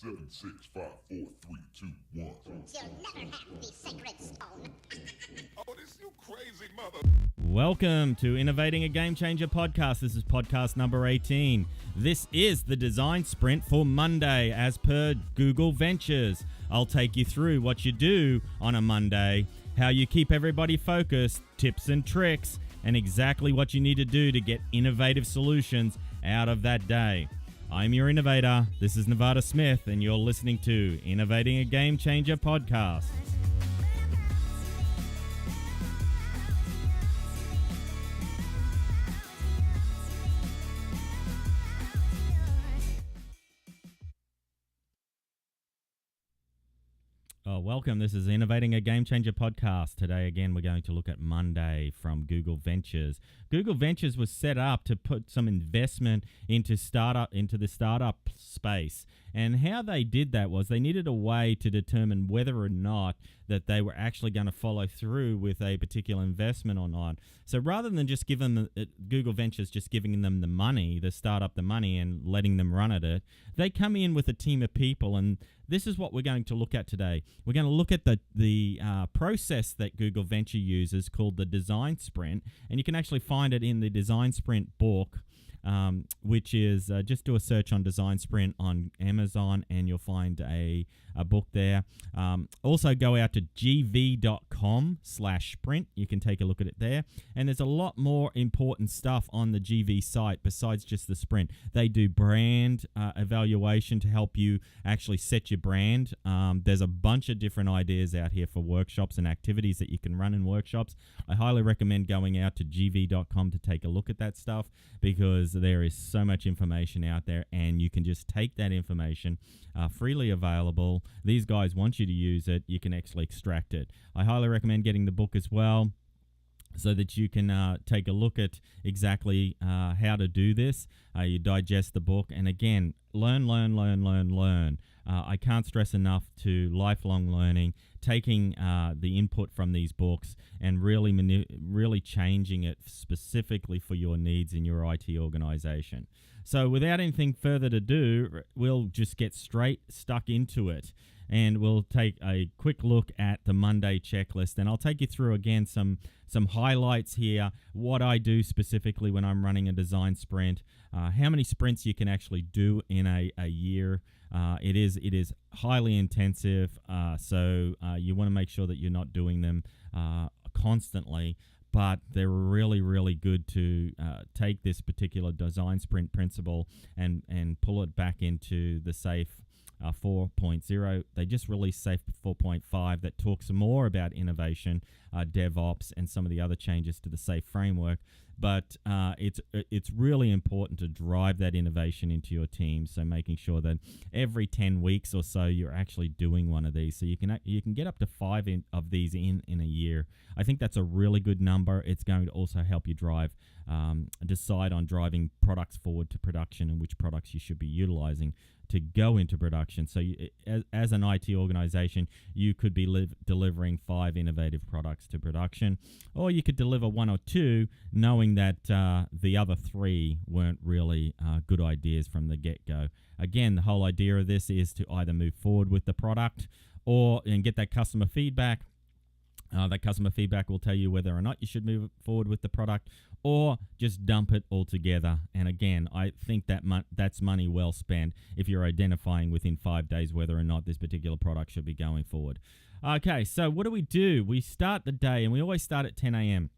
7, 6, 5, 4, 3, 2, 1. You'll never have the sacred stone. Oh, this you crazy mother. Welcome to Innovating a Game Changer podcast. This is podcast number 18. This is the design sprint for Monday as per Google Ventures. I'll take you through what you do on a Monday, how you keep everybody focused, tips and tricks, and exactly what you need to do to get innovative solutions out of that day. I'm your innovator. This is Nevada Smith, and you're listening to Innovating a Game Changer podcast. Welcome. This is Innovating a Game Changer podcast. Today, again, we're going to look at Monday from Google Ventures. Google Ventures was set up to put some investment into the startup space. And how they did that was they needed a way to determine whether or not that they were actually going to follow through with a particular investment or not. So rather than just Google Ventures just giving them the money, the startup the money and letting them run at it, they come in with a team of people, and this is what we're going to look at today. We're going to look at the process that Google Venture uses called the design sprint, and you can actually find it in the design sprint book, which is just do a search on design sprint on Amazon and you'll find a book there. Also go out to gv.com/sprint. You can take a look at it there. And there's a lot more important stuff on the GV site besides just the sprint. They do brand evaluation to help you actually set your brand. There's a bunch of different ideas out here for workshops and activities that you can run in workshops. I highly recommend going out to gv.com to take a look at that stuff, because there is so much information out there and you can just take that information freely available. These guys want you to use it. You can actually extract it. I highly recommend getting the book as well, so that you can take a look at exactly how to do this. You digest the book, and again, learn. I can't stress enough to lifelong learning, taking the input from these books and really changing it specifically for your needs in your IT organization. So without anything further to do, we'll just get stuck into it. And we'll take a quick look at the Monday checklist. And I'll take you through, again, some highlights here, what I do specifically when I'm running a design sprint, how many sprints you can actually do in a year. It is highly intensive, so you want to make sure that you're not doing them constantly. But they're really, really good to take this particular design sprint principle and pull it back into the SAFe 4.0. They just released SAFe 4.5 that talks more about innovation, DevOps, and some of the other changes to the SAFe framework. But it's really important to drive that innovation into your team. So making sure that every 10 weeks or so you're actually doing one of these. So you can get up to 5 of these in a year. I think that's a really good number. It's going to also help you decide on driving products forward to production and which products you should be utilizing to go into production. So as an IT organization, you could be delivering 5 innovative products to production, or you could deliver 1 or 2 knowing that the other 3 weren't really good ideas from the get-go. Again, the whole idea of this is to either move forward with the product and get that customer feedback. That customer feedback will tell you whether or not you should move forward with the product, or just dump it altogether. And again, I think that's money well spent if you're identifying within 5 days whether or not this particular product should be going forward. Okay, so what do? We start the day, and we always start at 10 a.m.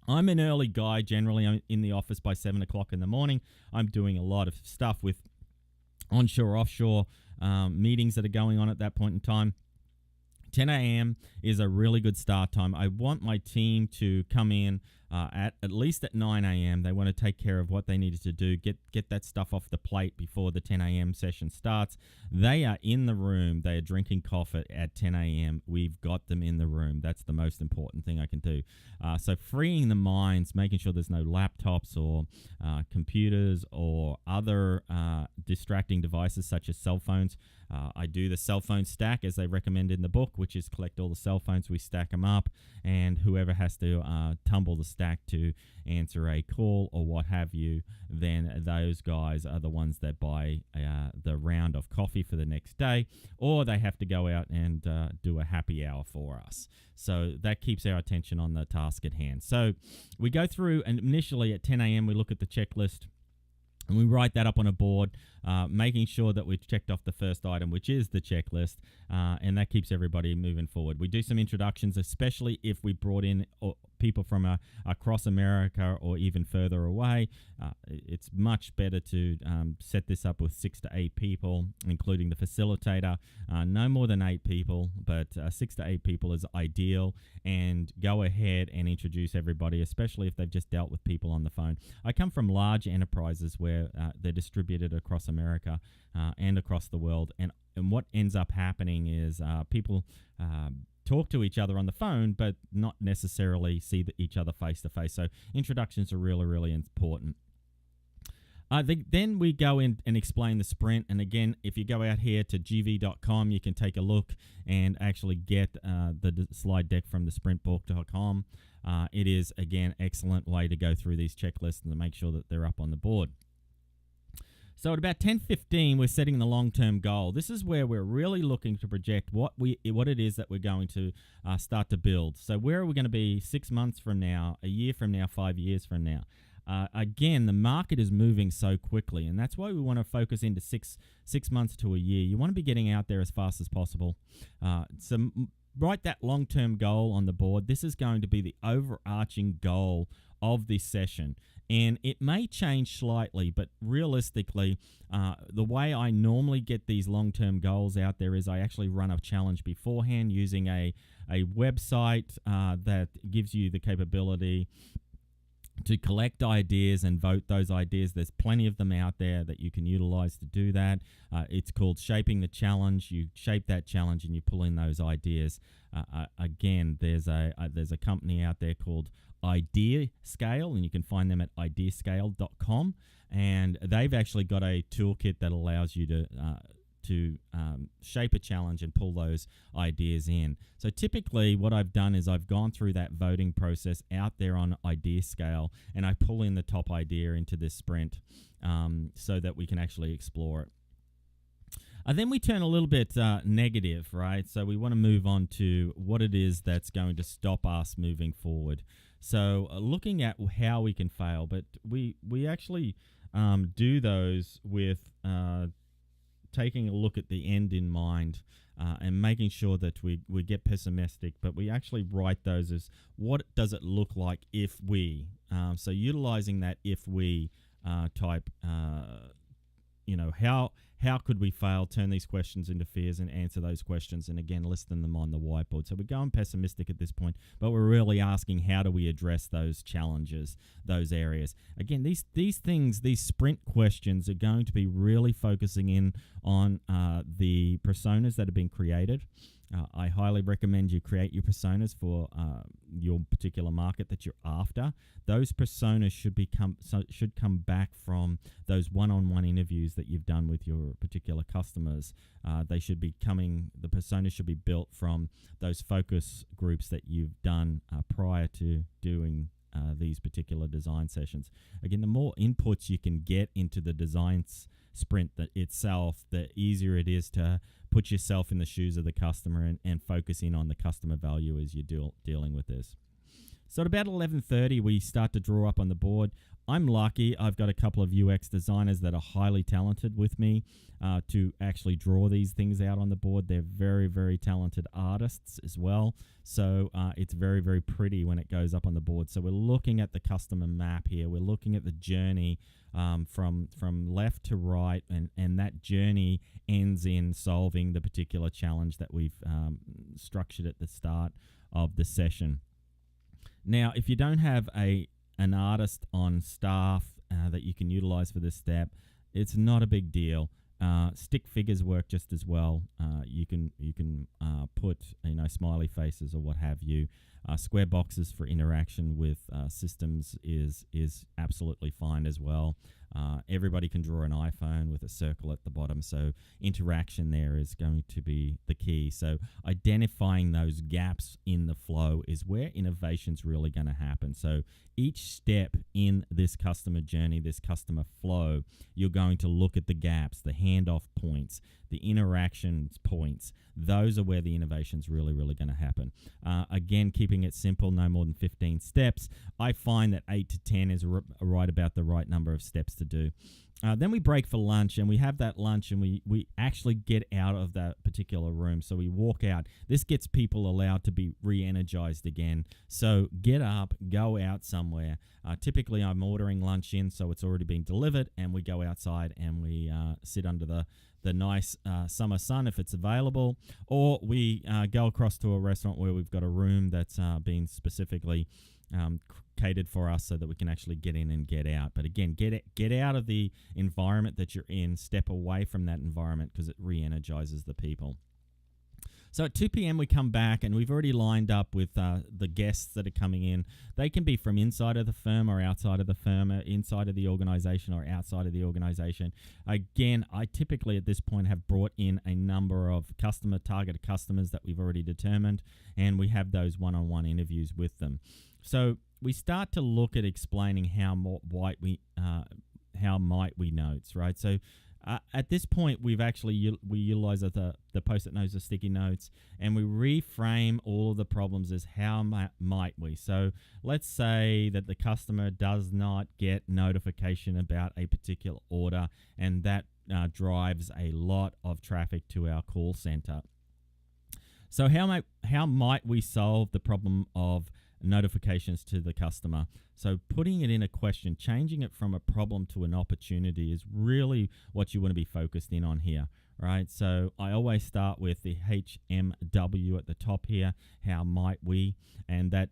I'm an early guy. Generally, I'm in the office by 7 o'clock in the morning. I'm doing a lot of stuff with onshore, offshore meetings that are going on at that point in time. 10 a.m. is a really good start time. I want my team to come in at least at 9 a.m. They want to take care of what they needed to do, get that stuff off the plate before the 10 a.m. session starts. They are in the room. They are drinking coffee at 10 a.m. We've got them in the room. That's the most important thing I can do. So freeing the minds, making sure there's no laptops or computers or other distracting devices such as cell phones. I do the cell phone stack as they recommend in the book, which is collect all the cell phones, we stack them up, and whoever has to tumble the stack stack to answer a call or what have you, then those guys are the ones that buy the round of coffee for the next day, or they have to go out and do a happy hour for us. So that keeps our attention on the task at hand. So we go through, and initially at 10 a.m. we look at the checklist, and we write that up on a board, making sure that we've checked off the first item, which is the checklist, and that keeps everybody moving forward. We do some introductions, especially if we brought in people from across America or even further away. It's much better to set this up with 6 to 8 people, including the facilitator. No more than 8 people, but 6 to 8 people is ideal. And go ahead and introduce everybody, especially if they've just dealt with people on the phone. I come from large enterprises where they're distributed across America and across the world. And what ends up happening is people talk to each other on the phone, but not necessarily see each other face to face. So introductions are really, really important. Then we go in and explain the sprint. And again, if you go out here to gv.com, you can take a look and actually get the slide deck from the sprintbook.com. It is, again, excellent way to go through these checklists and to make sure that they're up on the board. So at about 10:15, we're setting the long-term goal. This is where we're really looking to project what it is that we're going to start to build. So where are we going to be 6 months from now, a year from now, 5 years from now? Again, the market is moving so quickly, and that's why we want to focus into six months to a year. You want to be getting out there as fast as possible. So write that long-term goal on the board. This is going to be the overarching goal of this session. And it may change slightly, but realistically, the way I normally get these long-term goals out there is I actually run a challenge beforehand using a website that gives you the capability to collect ideas and vote those ideas. There's plenty of them out there that you can utilize to do that. It's called Shaping the Challenge. You shape that challenge and you pull in those ideas. Again, there's a company out there called Idea Scale, and you can find them at ideascale.com, and they've actually got a toolkit that allows you to shape a challenge and pull those ideas in. So typically what I've done is I've gone through that voting process out there on Idea Scale, and I pull in the top idea into this sprint so that we can actually explore it. Then we turn a little bit negative, right? So we want to move on to what it is that's going to stop us moving forward. So looking at how we can fail, but we actually do those with taking a look at the end in mind and making sure that we get pessimistic, but we actually write those as what does it look like if we. So utilizing that if we type, how could we fail, turn these questions into fears and answer those questions, and again, listing them on the whiteboard. So we're going pessimistic at this point, but we're really asking how do we address those challenges, those areas. Again, these things, these sprint questions are going to be really focusing in on the personas that have been created. I highly recommend you create your personas for your particular market that you're after. Those personas should come back from those one-on-one interviews that you've done with your particular customers. The personas should be built from those focus groups that you've done prior to doing these particular design sessions. Again, the more inputs you can get into the design sprint itself, the easier it is to put yourself in the shoes of the customer and focus in on the customer value as you're dealing with this. So at about 11:30, we start to draw up on the board. I'm lucky. I've got a couple of UX designers that are highly talented with me to actually draw these things out on the board. They're very, very talented artists as well. So it's very, very pretty when it goes up on the board. So we're looking at the customer map here. We're looking at the journey from left to right, and that journey ends in solving the particular challenge that we've structured at the start of the session. Now, if you don't have an artist on staff that you can utilize for this step, it's not a big deal. Stick figures work just as well. You can put smiley faces or what have you. Square boxes for interaction with systems is absolutely fine as well. Everybody can draw an iPhone with a circle at the bottom, so interaction there is going to be the key. So identifying those gaps in the flow is where innovation's really going to happen. So each step in this customer journey, this customer flow, you're going to look at the gaps, the handoff points, the interactions points. Those are where the innovation's really going to happen. Again, keeping it simple, no more than 15 steps. I find that 8 to 10 is right about the right number of steps to do. Then we break for lunch, and we have that lunch, and we actually get out of that particular room. So we walk out. This gets people allowed to be re-energized again. So get up, go out somewhere. Typically, I'm ordering lunch in, so it's already been delivered, and we go outside and we sit under the nice summer sun if it's available, or we go across to a restaurant where we've got a room that's been specifically catered for us so that we can actually get in and get out. But again, get out of the environment that you're in, step away from that environment because it re-energizes the people. So at 2 p.m. we come back, and we've already lined up with the guests that are coming in. They can be from inside of the firm or outside of the firm, inside of the organization or outside of the organization. Again, I typically at this point have brought in a number of targeted customers that we've already determined, and we have those one-on-one interviews with them. So we start to look at explaining how might we notes, right? So at this point, we utilize the Postit Notes or sticky notes, and we reframe all of the problems as how might we. So let's say that the customer does not get notification about a particular order, and that drives a lot of traffic to our call center. So how might we solve the problem of notifications to the customer? So putting it in a question, changing it from a problem to an opportunity is really what you want to be focused in on here, right? So I always start with the HMW at the top here, how might we, and that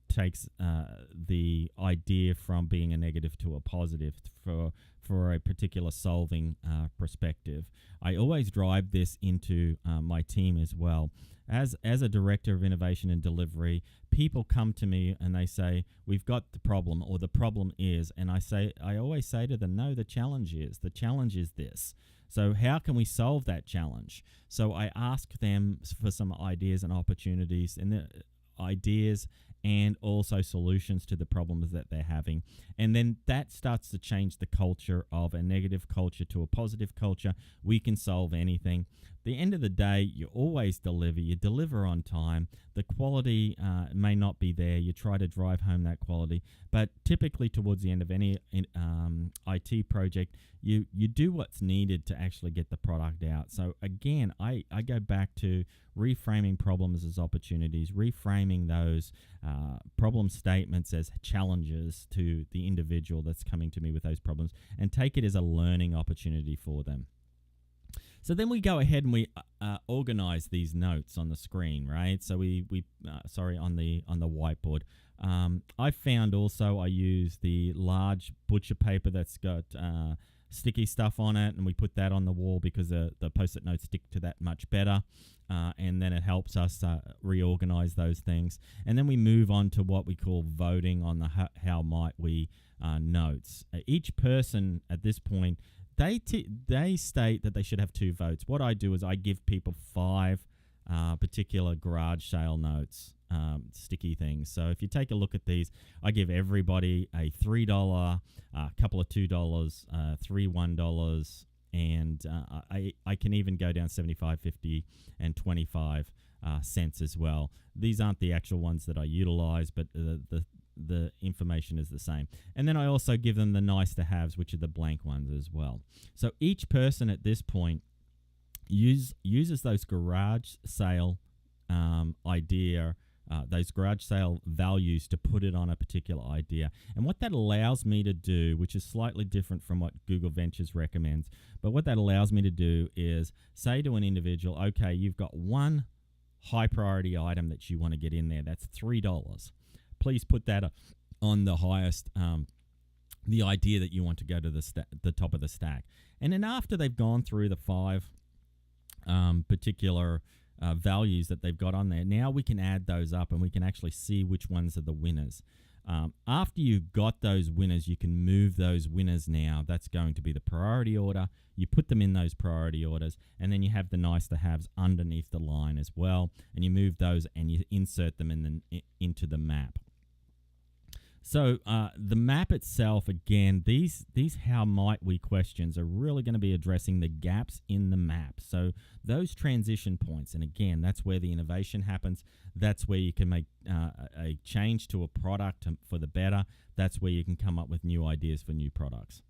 takes the idea from being a negative to a positive for a particular solving perspective. I always drive this into my team as well. As a director of innovation and delivery, people come to me and they say, we've got the problem, or the problem is, and I always say to them, no, the challenge is this. So how can we solve that challenge? So I ask them for some ideas and opportunities, and the ideas and also solutions to the problems that they're having. And then that starts to change the culture of a negative culture to a positive culture. We can solve anything. At the end of the day, you always deliver. You deliver on time. The quality may not be there. You try to drive home that quality. But typically towards the end of any IT project, you do what's needed to actually get the product out. So again, I go back to reframing problems as opportunities, reframing those problem statements as challenges to the individual that's coming to me with those problems, and take it as a learning opportunity for them. So then we go ahead and we organize these notes on the screen, right? So we on the whiteboard. I found also I use the large butcher paper that's got sticky stuff on it, and we put that on the wall because the Post-it notes stick to that much better, and then it helps us reorganize those things. And then we move on to what we call voting on the how might we notes. Each person at this point, they state that they should have 2 votes. What I do is I give people 5 particular garage sale notes, sticky things. So if you take a look at these, I give everybody a $3, a couple of $2, 3 $1, and I can even go down 75, 50, and 25 cents as well. These aren't the actual ones that I utilize, but the information is the same. And then I also give them the nice to haves, which are the blank ones as well. So each person at this point uses those garage sale idea, those garage sale values to put it on a particular idea. And what that allows me to do, which is slightly different from what Google Ventures recommends, but what that allows me to do is say to an individual, okay, you've got one high priority item that you want to get in there. That's $3. Please put that on the highest, the idea that you want to go to the top of the stack. And then after they've gone through the 5 particular values that they've got on there, now we can add those up and we can actually see which ones are the winners. After you got those winners, you can move those winners now. That's going to be the priority order. You put them in those priority orders, and then you have the nice to haves underneath the line as well, and you move those and you insert them into the map. So the map itself, again, these how might we questions are really going to be addressing the gaps in the map. So those transition points, and again, that's where the innovation happens. That's where you can make a change to a product for the better. That's where you can come up with new ideas for new products.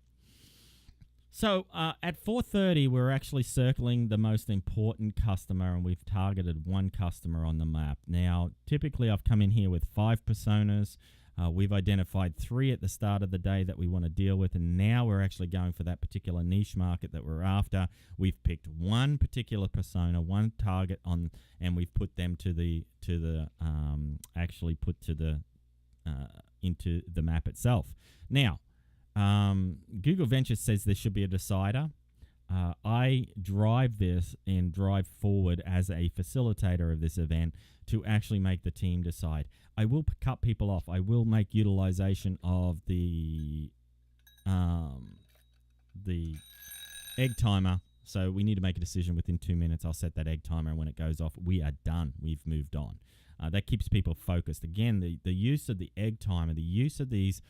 So at 4:30, we're actually circling the most important customer, and we've targeted one customer on the map. Now, typically, I've come in here with 5 personas. We've identified 3 at the start of the day that we want to deal with, and now we're actually going for that particular niche market that we're after. We've picked one particular persona, one target on, and we've put them into the map itself. Now, Google Ventures says there should be a decider. I drive this and drive forward as a facilitator of this event to actually make the team decide. I will cut people off. I will make utilization of the egg timer. So we need to make a decision within 2 minutes. I'll set that egg timer, and when it goes off, we are done. We've moved on. That keeps people focused. Again, the use of the egg timer, the use of these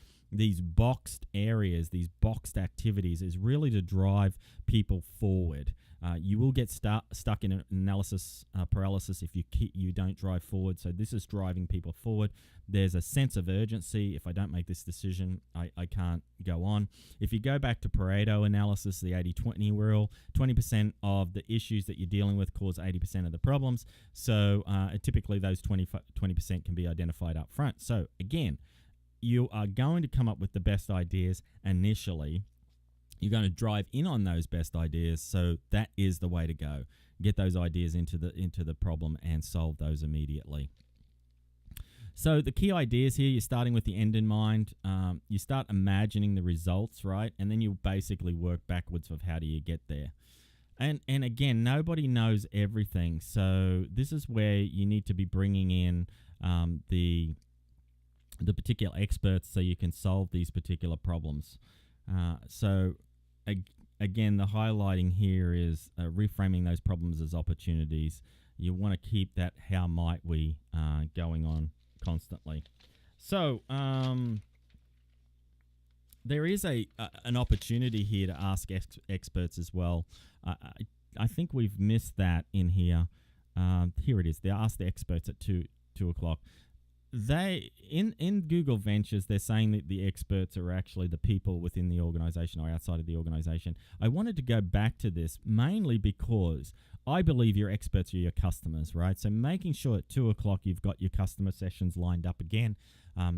boxed areas, these boxed activities is really to drive people forward. You will get stuck in analysis paralysis if you don't drive forward. So this is driving people forward. There's a sense of urgency. If I don't make this decision, I can't go on. If you go back to Pareto analysis, the 80-20 rule, 20% of the issues that you're dealing with cause 80% of the problems. So typically those 20% can be identified up front. So again, you are going to come up with the best ideas initially. You're going to drive in on those best ideas, so that is the way to go. Get those ideas into the problem and solve those immediately. So the key ideas here, you're starting with the end in mind. You start imagining the results, right? And then you basically work backwards of how do you get there. And again, nobody knows everything, so this is where you need to be bringing in the particular experts so you can solve these particular problems. Again, the highlighting here is reframing those problems as opportunities. You want to keep that how might we going on constantly. So there is an opportunity here to ask experts as well. I think we've missed that in here. Here it is. They ask the experts at 2 o'clock. They in Google Ventures, they're saying that the experts are actually the people within the organization or outside of the organization. I wanted to go back to this mainly because I believe your experts are your customers, right? So making sure at 2 o'clock you've got your customer sessions lined up again.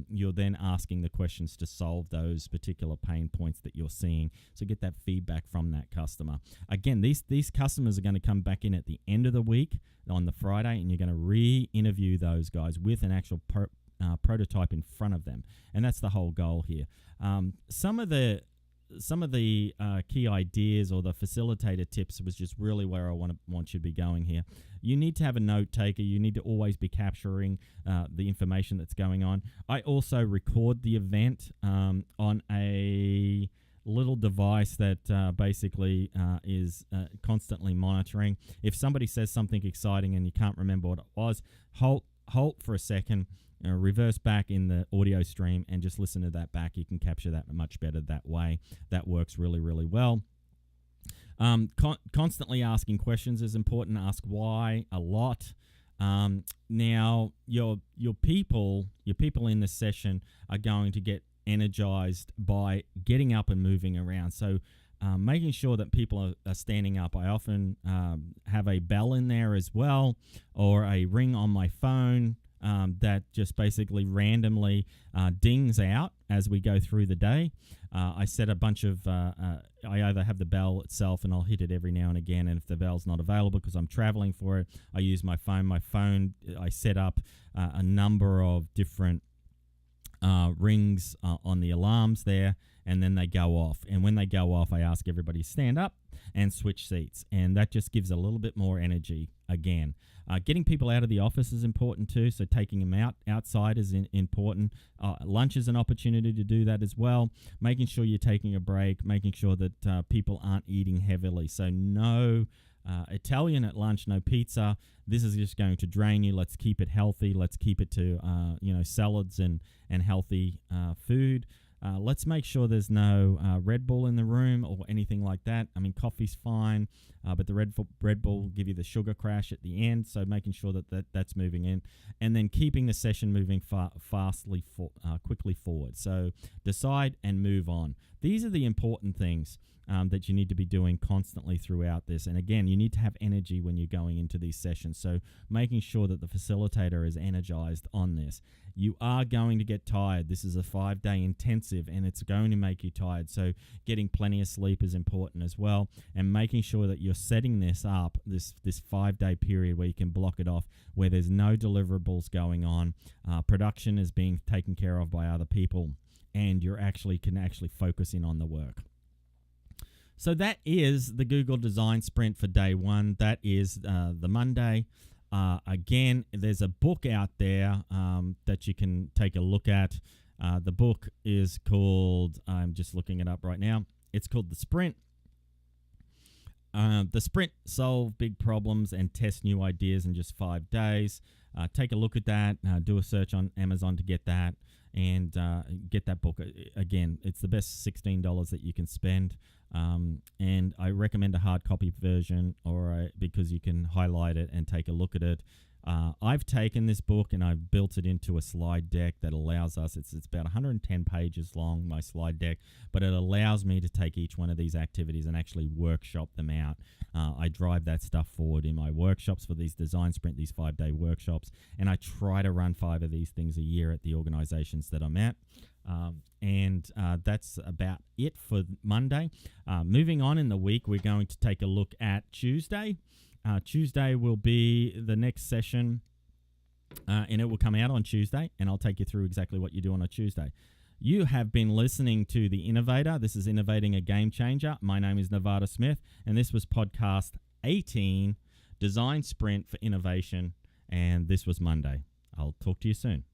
You're then asking the questions to solve those particular pain points that you're seeing. So get that feedback from that customer. Again, these customers are going to come back in at the end of the week on the Friday, and you're going to re-interview those guys with an actual prototype in front of them. And that's the whole goal here. Some of the key ideas or the facilitator tips was just really where I want you to be going here. You need to have a note taker. You need to always be capturing the information that's going on. I also record the event on a little device that basically is constantly monitoring. If somebody says something exciting and you can't remember what it was, halt for a second, reverse back in the audio stream and just listen to that back. You can capture that much better that way. That works really, really well. Constantly asking questions is important. Ask why a lot. Now, your people in this session are going to get energized by getting up and moving around. So making sure that people are standing up. I often have a bell in there as well, or a ring on my phone that just basically randomly dings out as we go through the day. I set a bunch of, I either have the bell itself and I'll hit it every now and again, and if the bell's not available because I'm traveling for it, I use my phone. I set up a number of different rings on the alarms there, and then they go off. And when they go off, I ask everybody to stand up and switch seats. And that just gives a little bit more energy again. Getting people out of the office is important too, so taking them outside is important. Lunch is an opportunity to do that as well. Making sure you're taking a break, making sure that people aren't eating heavily. So no Italian at lunch, no pizza. This is just going to drain you. Let's keep it healthy. Let's keep it to salads and healthy food. Let's make sure there's no Red Bull in the room or anything like that. I mean, coffee's fine, but the Red Bull will give you the sugar crash at the end, so making sure that's moving in. And then keeping the session moving quickly forward. So decide and move on. These are the important things that you need to be doing constantly throughout this. And again, you need to have energy when you're going into these sessions. So making sure that the facilitator is energized on this. You are going to get tired. This is a 5-day intensive and it's going to make you tired. So getting plenty of sleep is important as well. And making sure that you're setting this up, this 5-day period where you can block it off, where there's no deliverables going on. Production is being taken care of by other people, and you can actually focus in on the work. So that is the Google Design Sprint for day 1. That is the Monday. Again, there's a book out there that you can take a look at. The book is called, I'm just looking it up right now. It's called The Sprint. The Sprint: Solve Big Problems and Test New Ideas in Just 5 Days. Take a look at that. Do a search on Amazon to get that. And get that book. Again, it's the best $16 that you can spend. And I recommend a hard copy version because you can highlight it and take a look at it. I've taken this book and I've built it into a slide deck that allows us, it's about 110 pages long, my slide deck, but it allows me to take each one of these activities and actually workshop them out. I drive that stuff forward in my workshops for these Design Sprint, these 5-day workshops, and I try to run 5 of these things a year at the organizations that I'm at. That's about it for Monday. Moving on in the week, we're going to take a look at Tuesday. Tuesday will be the next session, and it will come out on Tuesday, and I'll take you through exactly what you do on a Tuesday. You have been listening to The Innovator. This is Innovating a Game Changer. My name is Nevada Smith, and this was podcast 18, Design Sprint for Innovation, and this was Monday. I'll talk to you soon.